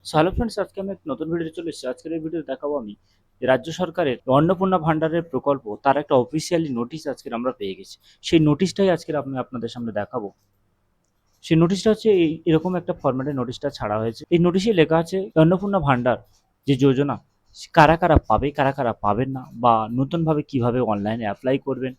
So hello friends, আজকে আমি একটা নতুন ভিডিওতে চলে এসেছি। আজকের এই ভিডিওতে দেখাবো আমি যে রাজ্য সরকারের অন্নপূর্ণা ভান্ডারের প্রকল্প তার একটা অফিসিয়ালি নোটিশ আজকের আমরা পেয়ে গেছি। সেই নোটিশটাই আজকের আমি আপনাদের সামনে দেখাবো। সেই নোটিশটা হচ্ছে এরকম একটা ফরম্যাটে নোটিশটা ছাড়া হয়েছে। এই নোটিশে লেখা আছে অন্নপূর্ণা ভান্ডার যে যোজনা কারা কারা পাবে, কারা কারা পাবেন না, বা নতুনভাবে কিভাবে অনলাইনে অ্যাপ্লাই করবেন,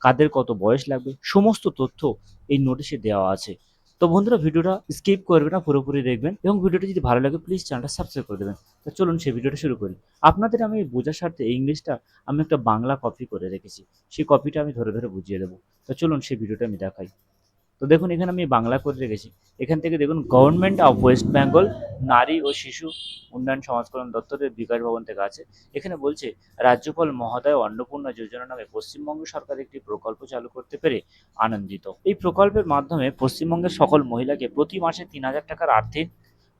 কাদের কত বয়স লাগবে, সমস্ত তথ্য এই নোটিশে দেওয়া আছে। তো বন্ধুরা, ভিডিওটা স্কিপ করবেন না, পুরোপুরি দেখবেন, এবং ভিডিওটা যদি ভালো লাগে প্লিজ চ্যানেলটা সাবস্ক্রাইব করে দেবেন। তো চলুন সেই ভিডিওটা শুরু করি। আপনাদের আমি বোঝার স্বার্থে এই ইংলিশটা আমি একটা বাংলা কপি করে রেখেছি, সেই কপিটা আমি ধরে ধরে বুঝিয়ে দেবো। তো চলুন সেই ভিডিওটা আমি দেখাই। তো দেখুন, এখানে আমি বাংলা করে রেখেছি। এখান থেকে দেখুন, গভর্নমেন্ট অফ ওয়েস্ট বেঙ্গল নারী ও শিশু উন্নয়ন সমাজ কল্যাণ দপ্তরের বিকাশ ভবন থেকে আছে। এখানে বলছে, রাজ্যপাল মহোদয় অন্নপূর্ণা যোজনা নামে পশ্চিমবঙ্গ সরকার একটি প্রকল্প চালু করতে পেরে আনন্দিত। এই প্রকল্পের মাধ্যমে পশ্চিমবঙ্গের সকল মহিলাকে প্রতি মাসে ৩,০০০ টাকার আর্থিক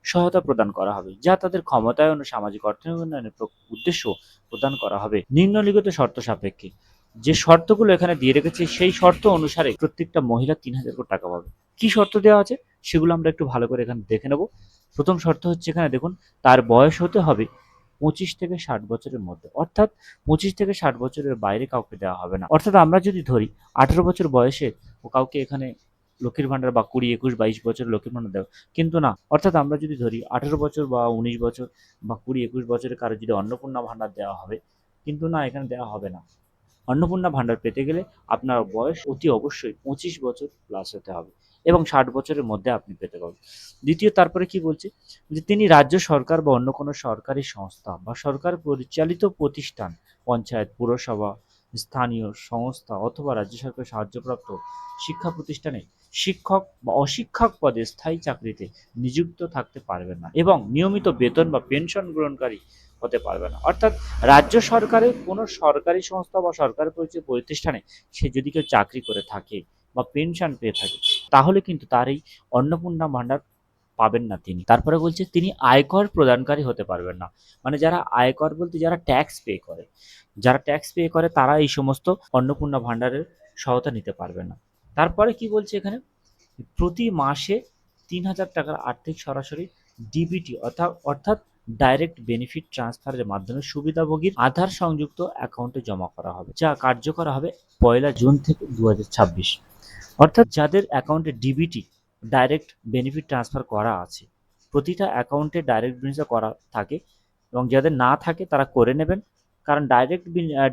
সহায়তা প্রদান করা হবে, যা তাদের ক্ষমতায়ন ও সামাজিক অর্থনৈতিক উন্নয়নের উদ্দেশ্য প্রদান করা হবে নিম্নলিখিত শর্ত সাপেক্ষে। যে শর্তগুলো এখানে দিয়ে রেখেছে সেই শর্ত অনুসারে প্রত্যেকটা মহিলা ৩,০০০ করে টাকা পাবে। কি শর্ত দেওয়া আছে সেগুলো আমরা একটু ভালো করে এখানে দেখে নেব। প্রথম শর্ত হচ্ছে, এখানে দেখুন, তার বয়স হতে হবে ২৫ থেকে ৬০ বছরের মধ্যে, অর্থাৎ ২৫ থেকে ৬০ বছরের বাইরে কাউকে দেওয়া হবে না। অর্থাৎ আমরা যদি ধরি ১৮ বছর বয়সে ও কাউকে এখানে লক্ষ্মীর ভান্ডার, বা ২০, ২১, ২২ বছর লক্ষ্মীর ভান্ডার দেওয়া, কিন্তু না। অর্থাৎ আমরা যদি ধরি ১৮ বছর বা ১৯ বছর বা ২০, ২১ বছরের কারো যদি অন্নপূর্ণা ভান্ডার দেওয়া হবে, কিন্তু না, এখানে দেওয়া হবে না। অন্নপূর্ণা ভান্ডার পেতে গেলে আপনার বয়স অতি অবশ্যই ২৫ বছর প্লাস হতে হবে, এবং ৬০ বছরের মধ্যে আপনি পেতে পারবেন। দ্বিতীয়, তারপরে কি বলছে, যে তিনি রাজ্য সরকার বা অন্য কোনো সরকারি সংস্থা বা সরকার পরিচালিত প্রতিষ্ঠান, পঞ্চায়েত, পুরসভা, স্থানীয় সংস্থা অথবা রাজ্য সরকারের সাহায্যপ্রাপ্ত শিক্ষা প্রতিষ্ঠানে শিক্ষক বা অশিক্ষক পদে স্থায়ী চাকরিতে নিযুক্ত থাকতে পারবেন না, এবং নিয়মিত বেতন বা পেনশন গ্রহণকারী হতে পারবে না। অর্থাৎ রাজ্য সরকারের কোনো সরকারি সংস্থা বা সরকারি পরিচিত প্রতিষ্ঠানে সে যদি কেউ চাকরি করে থাকে বা পেনশন পেয়ে থাকে, তাহলে কিন্তু তার এই অন্নপূর্ণা ভান্ডার পাবেন না তিনি। তারপরে বলছে, তিনি আয়কর প্রদানকারী হতে পারবেন না। মানে যারা আয়কর বলতে যারা ট্যাক্স পে করে, যারা ট্যাক্স পে করে তারা এই সমস্ত অন্নপূর্ণা ভান্ডারের সহায়তা নিতে পারবে না। তারপরে কি বলছে এখানে, প্রতি মাসে ৩,০০০ টাকার আর্থিক সরাসরি ডিবিটি অর্থাৎ ডাইরেক্ট বেনিফিট ট্রান্সফারের মাধ্যমে সুবিধাভোগীর আধার সংযুক্ত অ্যাকাউন্টে জমা করা হবে, যা কার্যকর হবে ১লা জুন থেকে ২০২৬। অর্থাৎ যাদের অ্যাকাউন্টে ডিবিটি ডাইরেক্ট বেনিফিট ট্রান্সফার করা আছে, প্রতিটা অ্যাকাউন্টে ডাইরেক্ট বেনিফিট করা থাকে, এবং যাদের না থাকে তারা করে নেবেন। কারণ ডাইরেক্ট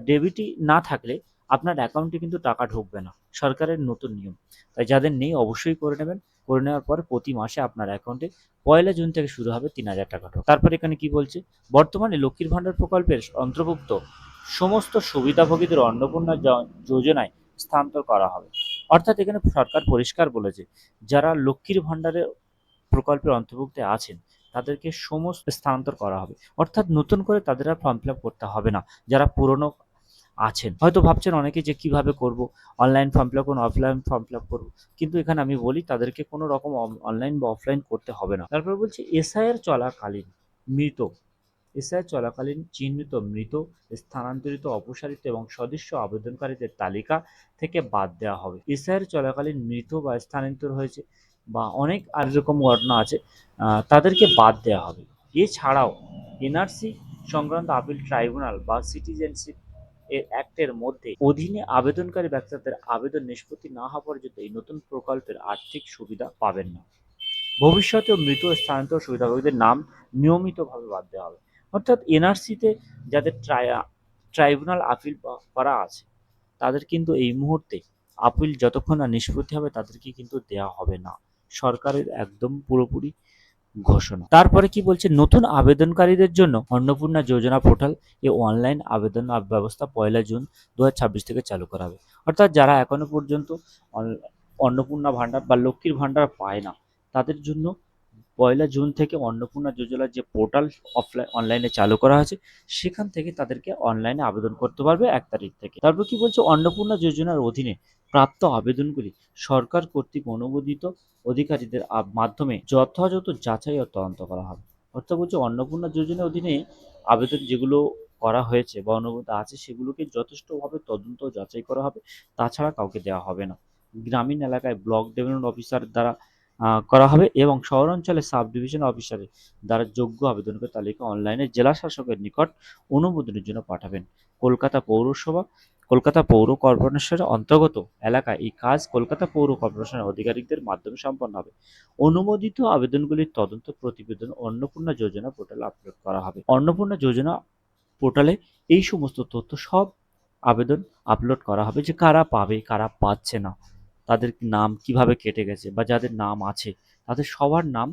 ডেবিটই না থাকলে আপনার অ্যাকাউন্টে কিন্তু টাকা ঢুকবে না, সরকারের নতুন নিয়ম। তাই যাদের নেই অবশ্যই করে নেবেন। করে নেওয়ার পর প্রতি মাসে আপনার অ্যাকাউন্টে ১লা জুন থেকে শুরু হবে ৩,০০০ টাকা ঢোকা। তারপর এখানে কি বলছে, বর্তমানে লক্ষ্মীর ভান্ডার প্রকল্পের অন্তর্ভুক্ত সমস্ত সুবিধাভোগীদের অন্নপূর্ণা যোজনায় স্থানান্তর করা হবে। অর্থাৎ এখানে সরকার পরিষ্কার বলেছে, যারা লক্ষ্মীর ভান্ডারের প্রকল্পের অন্তর্ভুক্ত আছেন তাদেরকে সমস্ত স্থানান্তর করা হবে। অর্থাৎ নতুন করে তাদের আর ফর্ম ফিল আপ করতে হবে না। যারা পুরনো আছেন, হয়তো ভাবছেন অনেকে যে কিভাবে করব, অনলাইন ফর্ম ফিল আপ করুন, অফলাইন ফর্ম ফিল আপ করবো, কিন্তু এখানে আমি বলি তাদেরকে কোনো রকম অনলাইন বা অফলাইন করতে হবে না। তারপর বলছি, এসআইআর চলাকালীন মৃত, এসআইআর চলাকালীন চিহ্নিত মৃত, স্থানান্তরিত, অপসারিত এবং সদস্য আবেদনকারীদের তালিকা থেকে বাদ দেওয়া হবে। এসআইআর চলাকালীন মৃত বা স্থানান্তর হয়েছে বা অনেক আর এরকম ঘটনা আছে, তাদেরকে বাদ দেওয়া হবে। এছাড়াও এনআরসি সংক্রান্ত আপিল ট্রাইব্যুনাল বা সিটিজেনশিপ এর অ্যাক্টের মধ্যে অধীনে আবেদনকারী ব্যক্তিদের আবেদন নিষ্পত্তি না হওয়া পর্যন্ত এই নতুন প্রকল্পের আর্থিক সুবিধা পাবেন না। ভবিষ্যতেও মৃত স্থানান্তর সুবিধাভোগীদের নাম নিয়মিতভাবে বাদ দেওয়া হবে। অর্থাৎ এনআরসিতে যাদের ট্রাইব্যুনাল আপিল করা আছে, তাদের কিন্তু এই মুহূর্তে আপিল যতক্ষণ না নিষ্পত্তি হবে তাদেরকে কিন্তু দেওয়া হবে না। সরকারের একদম পুরোপুরি ঘোষণা। তারপরে কি বলছে, নতুন আবেদনকারীদের জন্য অন্নপূর্ণা যোজনা পোর্টাল এ অনলাইন আবেদন ব্যবস্থা ১লা জুন ২০২৬ থেকে চালু করা হবে। অর্থাৎ যারা এখনো পর্যন্ত অন্নপূর্ণা ভান্ডার বা লক্ষ্মীর ভান্ডার পায় না, তাদের জন্য ১লা জুন থেকে অন্নপূর্ণা যোজনার যে পোর্টাল অনলাইনে চালু করা হয়েছে, সেখান থেকে তাদেরকে অনলাইনে আবেদন করতে পারবে ১ তারিখ থেকে। তারপর কি বলছে, অন্নপূর্ণা যোজনার অধীনে প্রাপ্ত আবেদনগুলি সরকার কর্তৃক অনুমোদিত অধিকারীদের মাধ্যমে যথাযথ যাচাই ও তদন্ত করা হবে। অর্থাৎ বলছে, অন্নপূর্ণা যোজনার অধীনে আবেদন যেগুলো করা হয়েছে বা অনুমোদিত আছে সেগুলোকে যথেষ্টভাবে তদন্ত যাচাই করা হবে, তাছাড়া কাউকে দেওয়া হবে না। গ্রামীণ এলাকায় ব্লক ডেভেলপমেন্ট অফিসার দ্বারা করা হবে এবং শহরাঞ্চলের সাব ডিভিশন অফিসারের দ্বারা যোগ্য আবেদনকারী তালিকা অনলাইনে জেলা শাসকের নিকট অনুমোদনের জন্য পাঠাবেন। কলকাতা পৌরসভা কলকাতা পৌর কর্পোরেশনের অন্তর্গত এলাকায় এই কাজ কলকাতা পৌর কর্পোরেশনের আধিকারিকদের মাধ্যমে সম্পন্ন হবে। অনুমোদিত আবেদনগুলির তদন্ত প্রতিবেদন অন্নপূর্ণা যোজনা পোর্টালে আপলোড করা হবে। অন্নপূর্ণা যোজনা পোর্টালে এই সমস্ত তথ্য সব আবেদন আপলোড করা হবে, যে কারা পাবে কারা পাচ্ছে না, তাদের নাম কিভাবে কেটে গেছে বা যাদের নাম আছে তাদের সবার নাম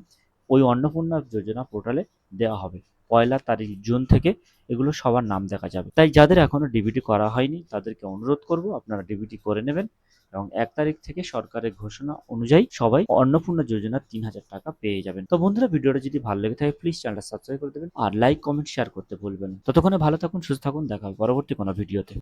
ওই অন্নপূর্ণা যোজনা পোর্টালে দেওয়া হবে। 1 জুন থেকে এগুলো সবার নাম দেখা যাবে। তাই যাদের এখনো ডিবিটি করা হয়নি তাদেরকে অনুরোধ করব আপনারা ডিবিটি করে নেবেন এবং 1 থেকে সরকারের ঘোষণা অনুযায়ী সবাই অন্নপূর্ণা যোজনার 3,000 টাকা পেয়ে যাবেন। তো বন্ধুরা, ভিডিওটা যদি ভালো লেগে থাকে প্লিজ চ্যানেলটা সাবস্ক্রাইব করে দেবেন আর লাইক কমেন্ট শেয়ার করতে ভুলবেন না। ততক্ষণে ভালো থাকুন, সুস্থ থাকুন, দেখা হবে পরবর্তী কোনো ভিডিওতে।